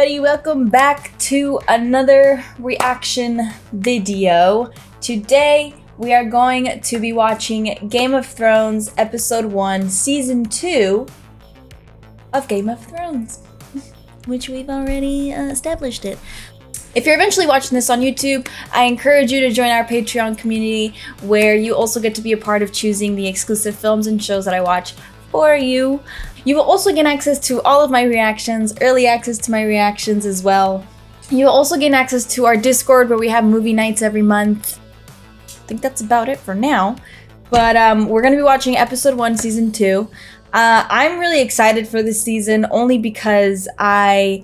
everybody, welcome back to another reaction video. Today we are going to be watching Game of Thrones episode 1 season 2 of Game of Thrones, which we've already established it. If you're eventually watching this on YouTube, I encourage you to join our Patreon community where you also get to be a part of choosing the exclusive films and shows that I watch for you. You will also gain access to all of my reactions, early access to my reactions as well. You will also gain access to our Discord where we have movie nights every month. I think that's about it for now. But we're going to be watching episode 1, season 2. I'm really excited for this season only because the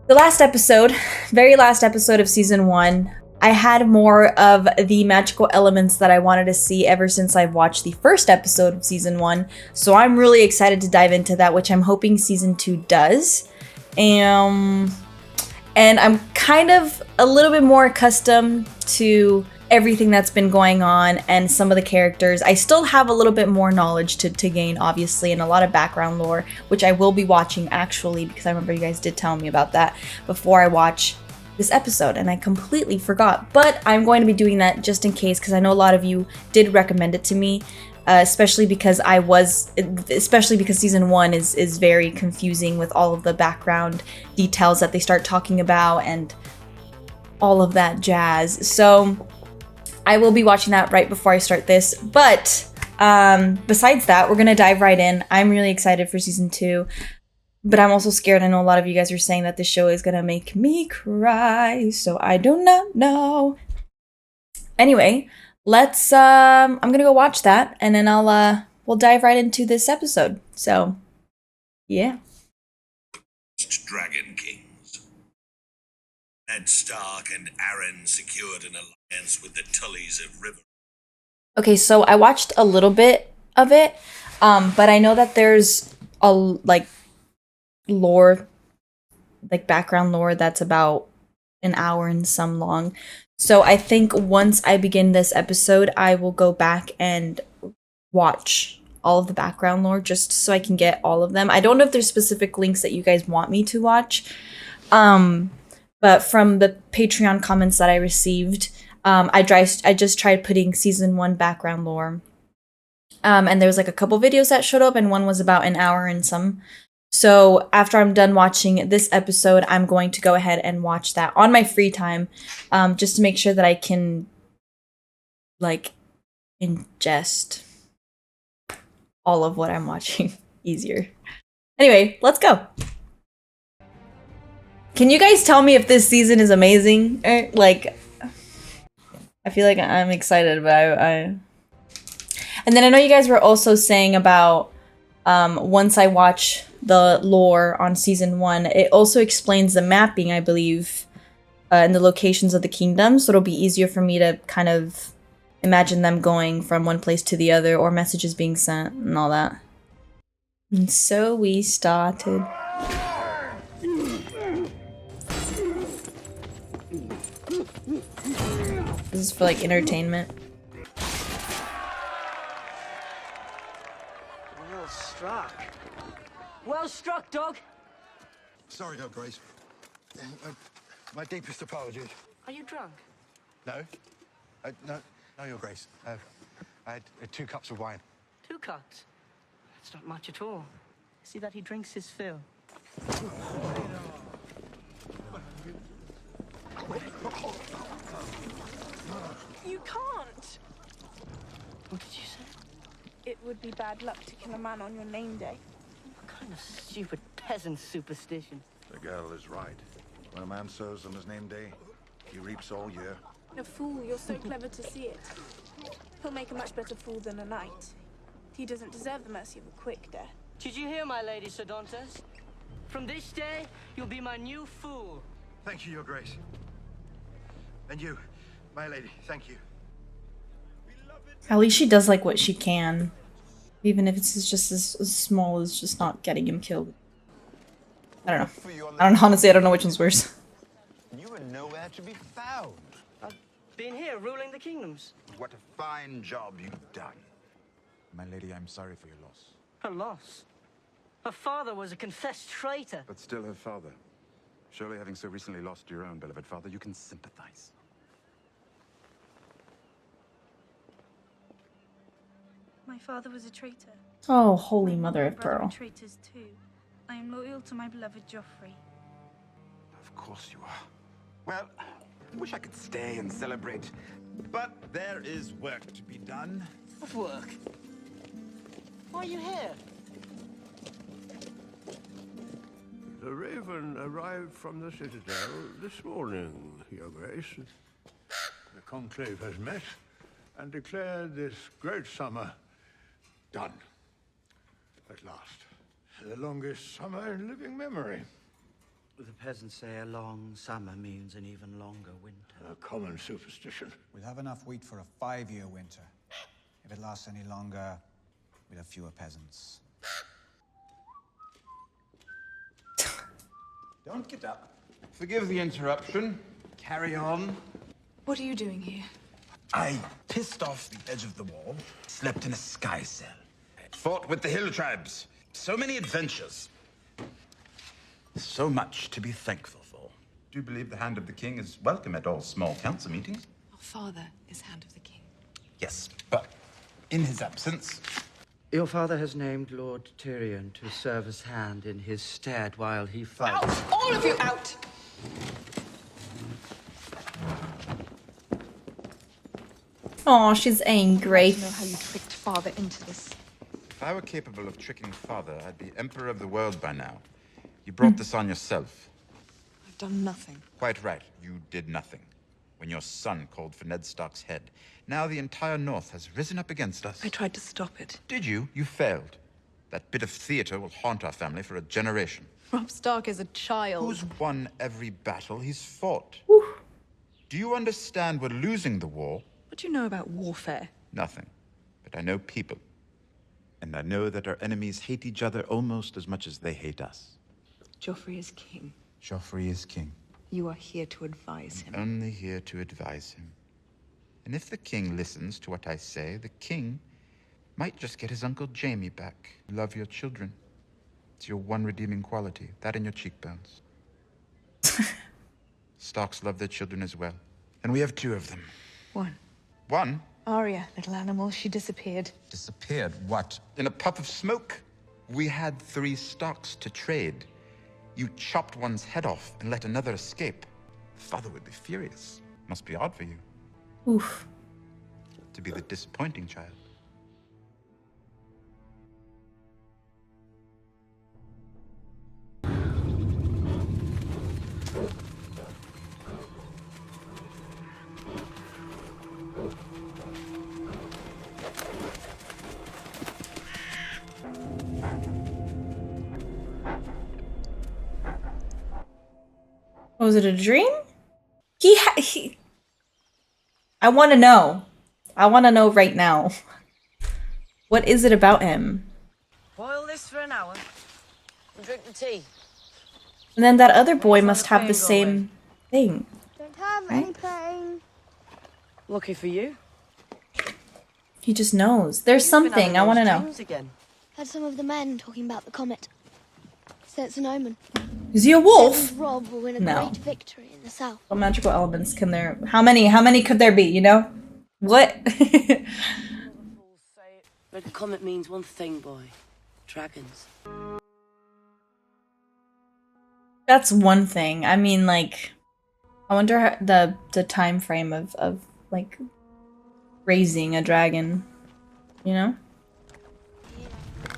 last episode, very last episode of season 1, I had more of the magical elements that I wanted to see ever since I've watched the first episode of season 1. So I'm really excited to dive into that, which I'm hoping season 2 does. And I'm kind of a little bit more accustomed to everything that's been going on and some of the characters. I still have a little bit more knowledge to gain, obviously, and a lot of background lore, which I will be watching actually, because I remember you guys did tell me about that before I watch this episode, and I completely forgot. But I'm going to be doing that just in case, because I know a lot of you did recommend it to me, especially because season 1 is very confusing with all of the background details that they start talking about and all of that jazz. So I will be watching that right before I start this. But besides that, we're gonna dive right in. I'm really excited for season 2. But I'm also scared. I know a lot of you guys are saying that this show is gonna make me cry, so I do not know. Anyway, let's I'm gonna go watch that, and then we'll dive right into this episode. So yeah. Dragon Kings. Ned Stark and Aaron secured an alliance with the Tullys of River. Okay, so I watched a little bit of it, but I know that there's a lore, background lore that's about an hour and some long. So I think once I begin this episode, I will go back and watch all of the background lore just so I can get all of them. I don't know if there's specific links that you guys want me to watch, but from the Patreon comments that I received, I just tried putting season 1 background lore, and there was a couple videos that showed up, and one was about an hour and some. So after I'm done watching this episode, I'm going to go ahead and watch that on my free time, just to make sure that I can, ingest all of what I'm watching easier. Anyway, let's go. Can you guys tell me if this season is amazing? I feel like I'm excited, but And then I know you guys were also saying about once I watch the lore on season 1, it also explains the mapping, I believe, and the locations of the kingdoms, so it'll be easier for me to kind of imagine them going from one place to the other, or messages being sent and all that. And so we started. This is for entertainment. Well struck. Well struck, dog. Sorry, Your Grace. My deepest apologies. Are you drunk? No. No, Your Grace. I had 2 cups of wine. 2 cups? That's not much at all. See that he drinks his fill. You can't. What did you say? It would be bad luck to kill a man on your name day. What kind of stupid peasant superstition? The girl is right. When a man sows on his name day, he reaps all year. A fool, you're so clever to see it. He'll make a much better fool than a knight. He doesn't deserve the mercy of a quick death. Did you hear, my lady Sodontes? From this day, you'll be my new fool. Thank you, Your Grace. And you, my lady, thank you. At least she does what she can, even if it's just as small as just not getting him killed. I don't know. Honestly, I don't know which one's worse. You were nowhere to be found. I've been here ruling the kingdoms. What a fine job you've done. My lady, I'm sorry for your loss. Her loss? Her father was a confessed traitor. But still her father. Surely, having so recently lost your own beloved father, you can sympathize. My father was a traitor. Oh, holy My mother mother of and brother pearl. are traitors too. I am loyal to my beloved Joffrey. Of course you are. Well, I wish I could stay and celebrate, but there is work to be done. Of work. Why are you here? The Raven arrived from the Citadel this morning, Your Grace. The Conclave has met and declared this great summer done. At last. The longest summer in living memory. The peasants say a long summer means an even longer winter. A common superstition. We'll have enough wheat for a 5-year winter. If it lasts any longer, we'll have fewer peasants. Don't get up. Forgive the interruption. Carry on. What are you doing here? I pissed off the edge of the wall, slept in a sky cell, fought with the hill tribes. So many adventures. So much to be thankful for. Do you believe the Hand of the King is welcome at all small council meetings? Our father is Hand of the King. Yes, but in his absence... Your father has named Lord Tyrion to serve as hand in his stead while he fights. Out! All of you out! Oh, she's angry. I don't know how you tricked father into this. If I were capable of tricking father, I'd be emperor of the world by now. You brought this on yourself. I've done nothing. Quite right, you did nothing. When your son called for Ned Stark's head. Now the entire North has risen up against us. I tried to stop it. Did you? You failed. That bit of theater will haunt our family for a generation. Robb Stark is a child. Who's won every battle he's fought? Do you understand we're losing the war? What do you know about warfare? Nothing. But I know people. And I know that our enemies hate each other almost as much as they hate us. Joffrey is king. Joffrey is king. You are here to advise him. Only here to advise him. And if the king listens to what I say, the king might just get his Uncle Jaime back. Love your children. It's your one redeeming quality. That and your cheekbones. Starks love their children as well. And we have 2 of them. One. One? Arya, little animal, she disappeared. Disappeared? What? In a puff of smoke? We had 3 Starks to trade. You chopped one's head off and let another escape. Father would be furious. Must be odd for you. Oof. To be the disappointing child. Was it a dream? He I want to know. I want to know right now. What is it about him? Boil this for an hour and drink the tea. And then that other boy must have the same thing. Don't have Right? any pain. Lucky for you. He just knows. There's something. I want to know. Again. Heard some of the men talking about the comet. So it's an omen. Is he a wolf? Robb will win a No. great victory in the south. What magical elements can there... How many could there be, you know? What? But the comet means one thing, boy. Dragons. That's one thing. I mean, like... I wonder how, the time frame of, like, raising a dragon. You know?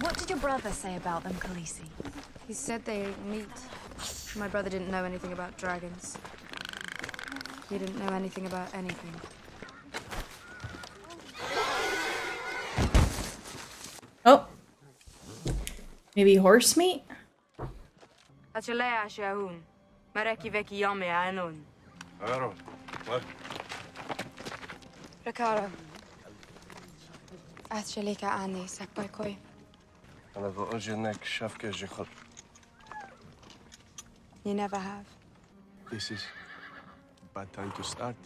What did your brother say about them, Khaleesi? He said they meet. My brother didn't know anything about dragons. He didn't know anything about anything. Oh. Maybe horse meat? Achalea Shaun. Mareki Veki Yame Anon. Ricardo. Achalika Ani Sakbaikoi. You never have. This is a bad time to start.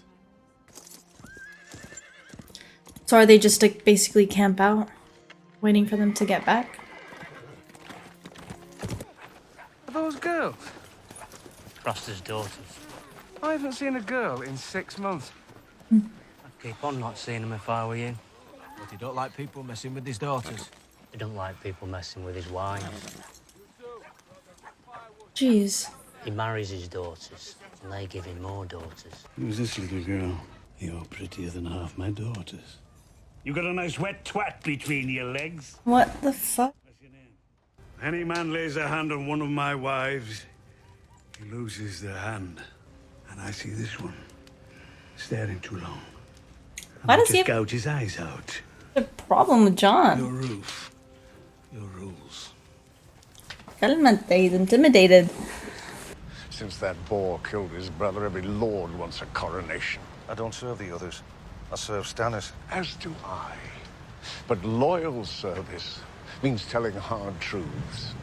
So are they just like basically camp out? Waiting for them to get back? Those girls. Roster's daughters. I haven't seen a girl in 6 months. I'd keep on not seeing them if I were you. But he don't like people messing with his daughters. He don't like people messing with his wives. Jeez. He marries his daughters, and they give him more daughters. Who's this little girl? You're prettier than half my daughters. You got a nice wet twat between your legs. What the fuck? Any man lays a hand on one of my wives, he loses their hand. And I see this one staring too long. Why does he just have gouge his eyes out? a problem with John? Your roof, your rules. Cálmate, he's intimidated. Since that boar killed his brother, every lord wants a coronation. I don't serve the others. I serve Stannis. As do I. But loyal service means telling hard truths.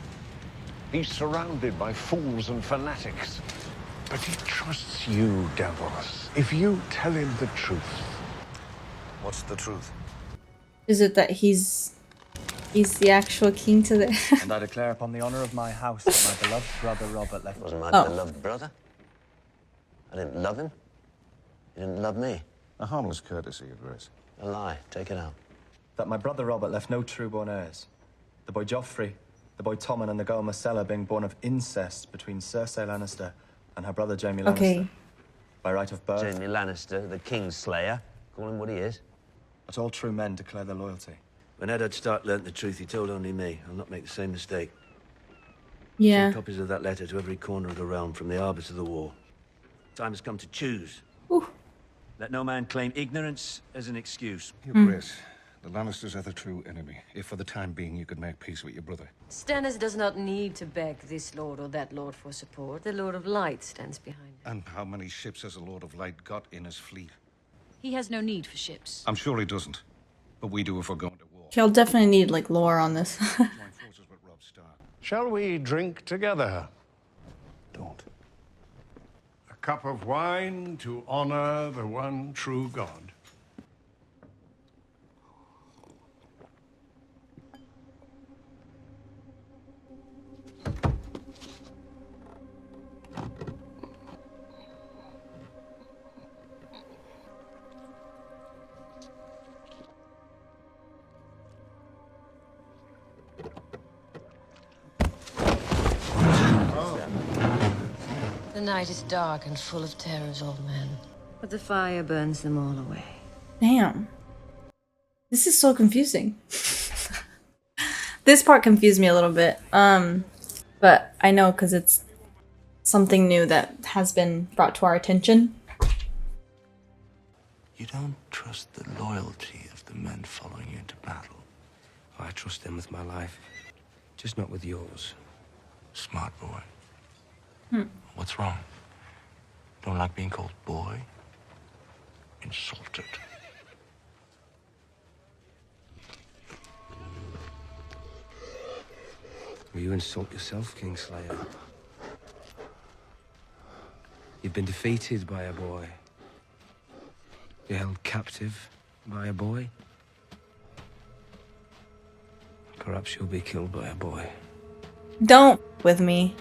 He's surrounded by fools and fanatics. But he trusts you, Davos. If you tell him the truth. What's the truth? Is it that he's the actual king to the... And I declare upon the honor of my house that my beloved brother Robert left... Wasn't my Oh. beloved brother? I didn't love him. He didn't love me. A harmless courtesy, Your Grace. A lie. Take it out. That my brother Robert left no true-born heirs. The boy Joffrey, the boy Tommen, and the girl Marcella being born of incest between Cersei Lannister and her brother Jaime Lannister. Okay. By right of birth. Jaime Lannister, the Kingslayer. Call him what he is. But all true men declare their loyalty. When Eddard Stark learnt the truth, he told only me. I'll not make the same mistake. Yeah. Send copies of that letter to every corner of the realm, from the arbor to the wall. Time has come to choose. Ooh. Let no man claim ignorance as an excuse. Your Grace, the Lannisters are the true enemy. If for the time being you could make peace with your brother. Stannis does not need to beg this lord or that lord for support. The Lord of Light stands behind him. And how many ships has the Lord of Light got in his fleet? He has no need for ships. I'm sure he doesn't. But we do if we're going to war. Okay, I'll definitely need like lore on this. Join forces with Robb Stark. Shall we drink together? Don't. A cup of wine to honor the one true God. The night is dark and full of terrors, old man. But the fire burns them all away. Damn. This is so confusing. This part confused me a little bit. But I know because it's something new that has been brought to our attention. You don't trust the loyalty of the men following you into battle. I trust them with my life, just not with yours. Smart boy. What's wrong? Don't like being called boy? Insulted. Will you insult yourself, Kingslayer? You've been defeated by a boy. You're held captive by a boy. Perhaps you'll be killed by a boy. Don't with me.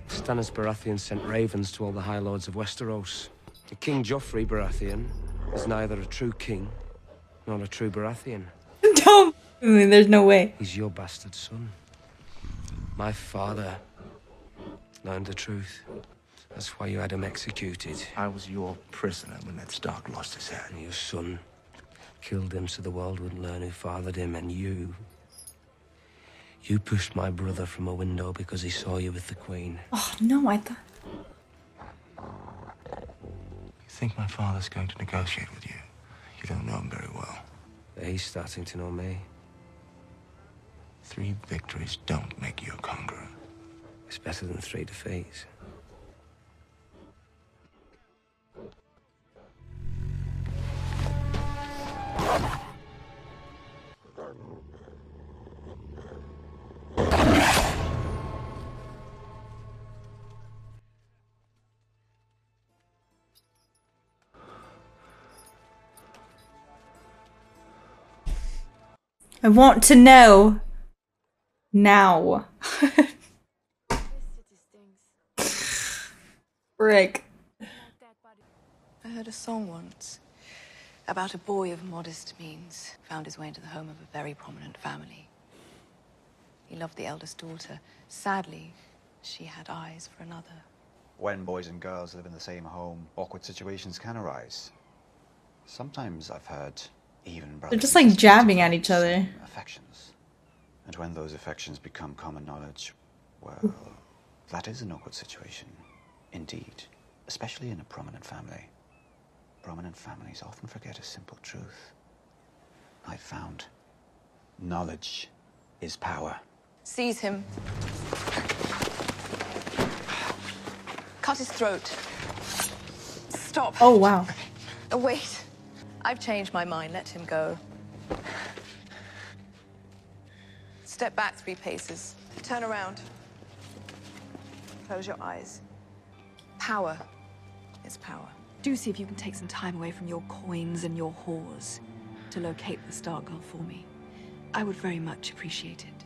Stannis Baratheon sent ravens to all the High Lords of Westeros. And King Joffrey Baratheon is neither a true king nor a true Baratheon. Don't. I mean, there's no way. He's your bastard son. My father learned the truth. That's why you had him executed. I was your prisoner when Ned Stark lost his head. And your son killed him so the world would learn who fathered him. And you pushed my brother from a window because he saw you with the Queen. Oh, no, I thought... You think my father's going to negotiate with you? You don't know him very well. But he's starting to know me. 3 victories don't make you a conqueror. It's better than 3 defeats. I want to know now. frick. I heard a song once about a boy of modest means found his way into the home of a very prominent family. He loved the eldest daughter. Sadly, she had eyes for another. When boys and girls live in the same home, awkward situations can arise. Sometimes I've heard even brothers They're just and like sisters jabbing at develop each other. same affections. And when those affections become common knowledge, well, that is an awkward situation. Indeed, especially in a prominent family. Prominent families often forget a simple truth. I've found knowledge is power. Seize him. Cut his throat. Stop. Oh, wow. Wait. I've changed my mind. Let him go. Step back 3 paces. Turn around. Close your eyes. Power is power. Do see if you can take some time away from your coins and your whores to locate the Stark girl for me. I would very much appreciate it.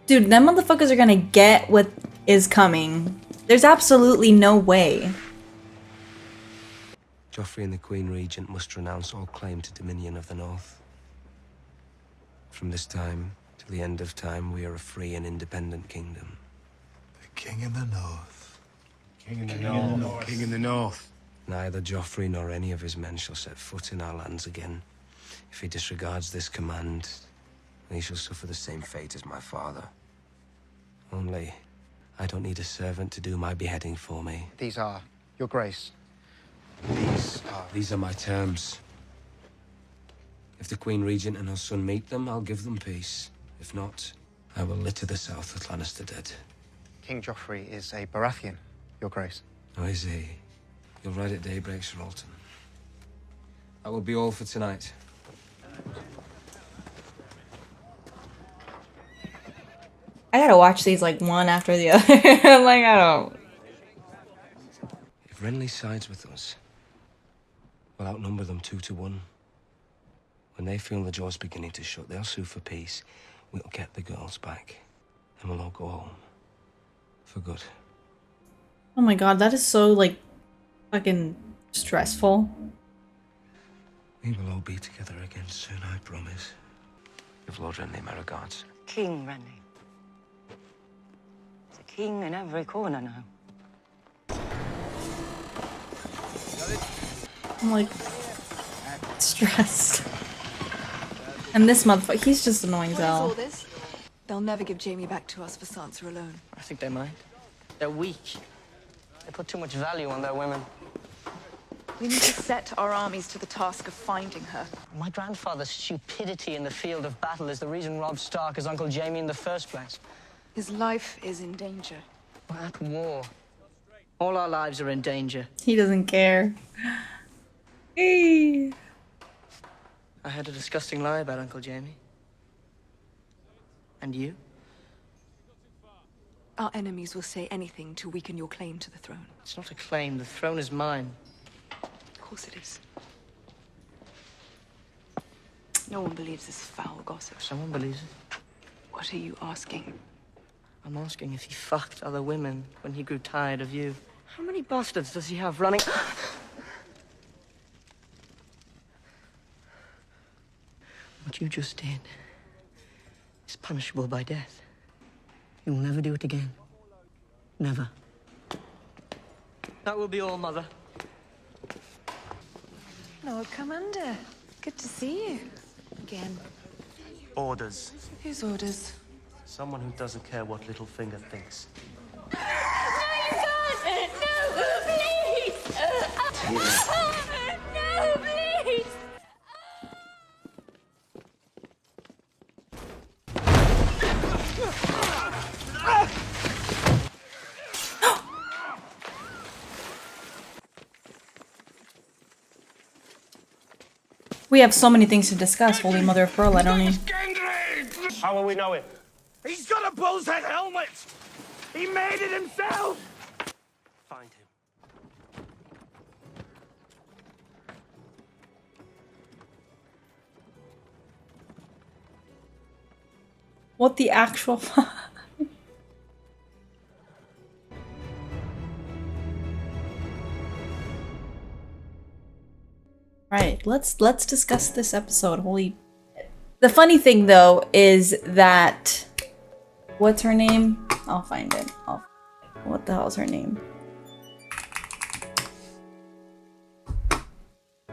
Dude, them motherfuckers are gonna get what is coming. There's absolutely no way. Joffrey and the Queen Regent must renounce all claim to dominion of the North. From this time to the end of time, we are a free and independent kingdom. The King in the North. King in the North. King in the North. Neither Joffrey nor any of his men shall set foot in our lands again. If he disregards this command, he shall suffer the same fate as my father. Only, I don't need a servant to do my beheading for me. These are, Your Grace. These are my terms. If the Queen Regent and her son meet them, I'll give them peace. If not, I will litter the south with Lannister dead. King Joffrey is a Baratheon, Your Grace. Oh, is he? You'll ride at daybreak, Sir Alton. That will be all for tonight. I gotta watch these like one after the other. Like, I don't. If Renly sides with us, we'll outnumber them 2 to 1. When they feel the jaw's beginning to shut, they'll sue for peace. We'll get the girls back, and we'll all go home. For good. Oh my god, that is so, like, fucking stressful. We will all be together again soon, I promise. Give Lord Renly my regards. King Renly. There's a king in every corner now. I'm like stressed. And this motherfucker, he's just annoying as What is all hell. this? They'll never give Jamie back to us for Sansa alone. I think they might. They're weak. They put too much value on their women. We need to set our armies to the task of finding her. My grandfather's stupidity in the field of battle is the reason Robb Stark is Uncle Jamie in the first place. His life is in danger. We're at war. All our lives are in danger. He doesn't care. Hey. I heard a disgusting lie about Uncle Jamie. And you? Our enemies will say anything to weaken your claim to the throne. It's not a claim. The throne is mine. Of course it is. No one believes this foul gossip. Someone believes it. What are you asking? I'm asking if he fucked other women when he grew tired of you. How many bastards does he have running? What you just did is punishable by death. You will never do it again. Never. That will be all, Mother. Lord Commander, good to see you again. Orders. Whose orders? Someone who doesn't care what Littlefinger thinks. No, you can't! No, please! No, please! We have so many things to discuss, holy mother of pearl, I don't need. How will we know it? He's got a bull's head helmet! He made it himself! Find him. What the actual Right, let's discuss this episode. Holy. The funny thing though is that what's her name? I'll find it. What the hell is her name?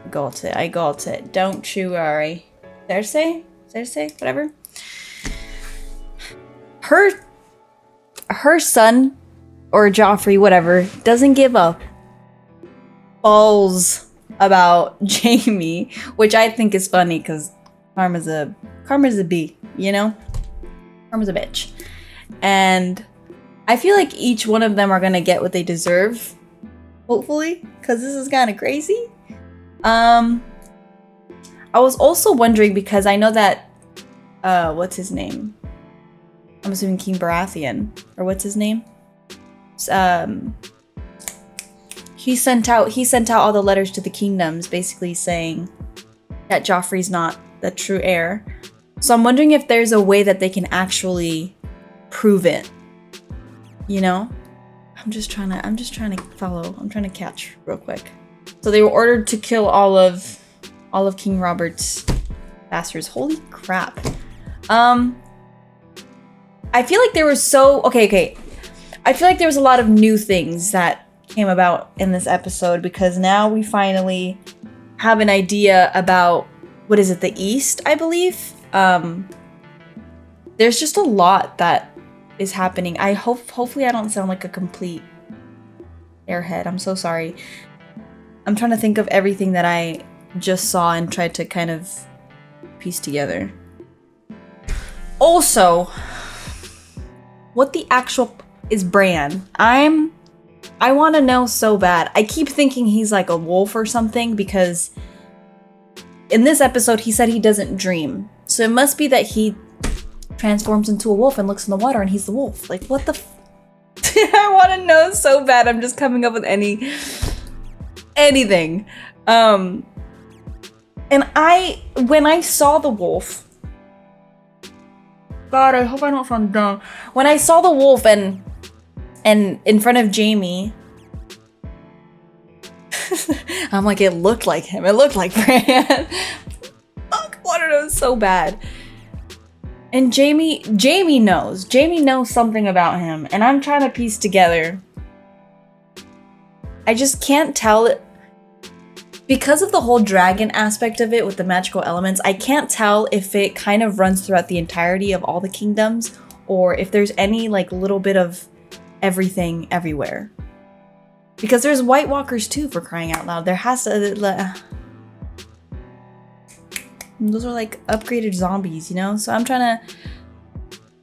I got it. Don't you worry. Cersei, whatever. Her son or Joffrey, whatever, doesn't give up. Balls about Jaime, which I think is funny because karma's a bee, you know? Karma's a bitch. And I feel like each one of them are gonna get what they deserve, hopefully, because this is kind of crazy. I was also wondering because I know that what's his name? I'm assuming King Baratheon, or what's his name? He sent out all the letters to the kingdoms, basically saying that Joffrey's not the true heir. So I'm wondering if there's a way that they can actually prove it. You know? I'm just trying to follow. I'm trying to catch real quick. So they were ordered to kill all of King Robert's bastards. Holy crap. I feel like there was okay. I feel like there was a lot of new things that came about in this episode because now we finally have an idea about, what is it, the East, I believe? There's just a lot that is happening. Hopefully I don't sound like a complete airhead. I'm so sorry. I'm trying to think of everything that I just saw and tried to kind of piece together. Also, what the actual is Bran? I want to know so bad. I keep thinking he's like a wolf or something because in this episode he said he doesn't dream. So it must be that he transforms into a wolf and looks in the water and he's the wolf. Like, what the I want to know so bad. I'm just coming up with anything. And when I saw the wolf, God, I hope I don't sound dumb. When I saw the wolf and in front of Jaime, I'm like, it looked like him. It looked like Bran. Fuck, I want to know so bad. And Jaime knows. Jaime knows something about him, and I'm trying to piece together. I just can't tell it. Because of the whole dragon aspect of it with the magical elements, I can't tell if it kind of runs throughout the entirety of all the kingdoms or if there's any like little bit of everything everywhere. Because there's White Walkers too, for crying out loud. There has to... those are like upgraded zombies, you know? So I'm trying to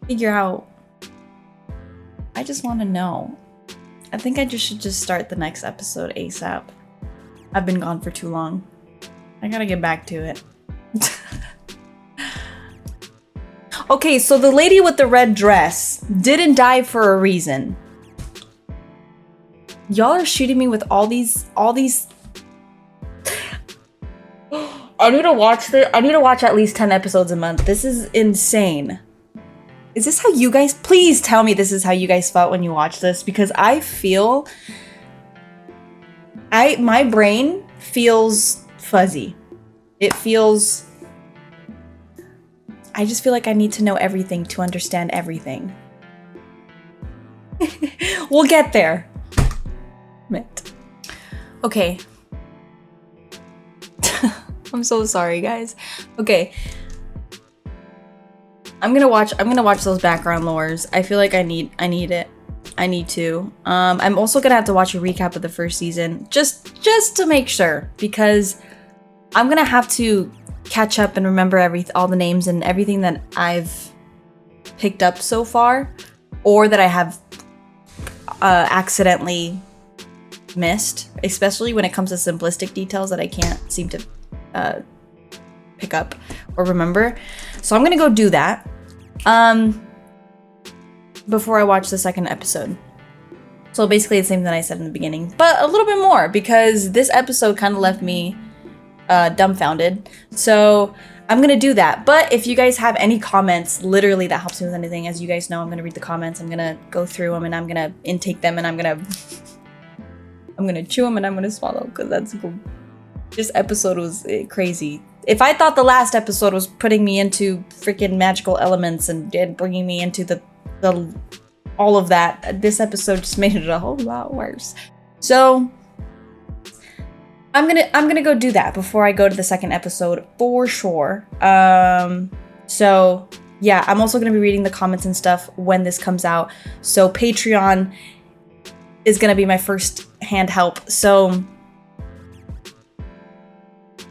figure out... I just want to know. I think I should just start the next episode ASAP. I've been gone for too long. I gotta get back to it. Okay, so the lady with the red dress didn't die for a reason. Y'all are shooting me with all these... I need to watch at least 10 episodes a month. This is insane. Is this how you guys... Please tell me this is how you guys felt when you watched this, because I feel... My brain feels fuzzy. It feels... I just feel like I need to know everything to understand everything. We'll get there. Okay. I'm so sorry, guys. Okay. I'm gonna watch those background lores. I feel like I need it. I need to. I'm also gonna have to watch a recap of the first season just to make sure, because I'm gonna have to catch up and remember all the names and everything that I've picked up so far, or that I have accidentally missed, especially when it comes to simplistic details that I can't seem to pick up or remember. So I'm gonna go do that before I watch the second episode. So basically the same thing I said in the beginning, but a little bit more, because this episode kind of left me dumbfounded. So I'm gonna do that. But if you guys have any comments, literally that helps me with anything. As you guys know, I'm gonna read the comments, I'm gonna go through them, and I'm gonna intake them, and I'm gonna chew them and I'm gonna swallow, because that's cool. This episode was crazy. If I thought the last episode was putting me into freaking magical elements and bringing me into the all of that, this episode just made it a whole lot worse. So I'm gonna go do that before I go to the second episode for sure. So yeah, I'm also gonna be reading the comments and stuff when this comes out. So Patreon is gonna be my first hand help. So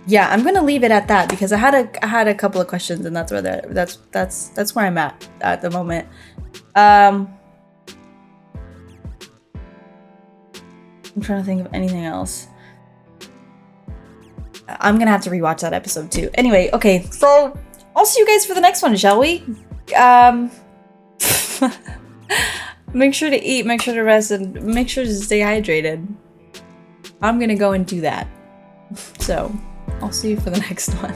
yeah, I'm gonna leave it at that because I had a couple of questions and that's where that's where I'm at the moment. I'm trying to think of anything else. I'm gonna have to rewatch that episode too. Anyway, okay, so I'll see you guys for the next one, shall we? Make sure to eat, make sure to rest, and make sure to stay hydrated. I'm gonna go and do that. So I'll see you for the next one.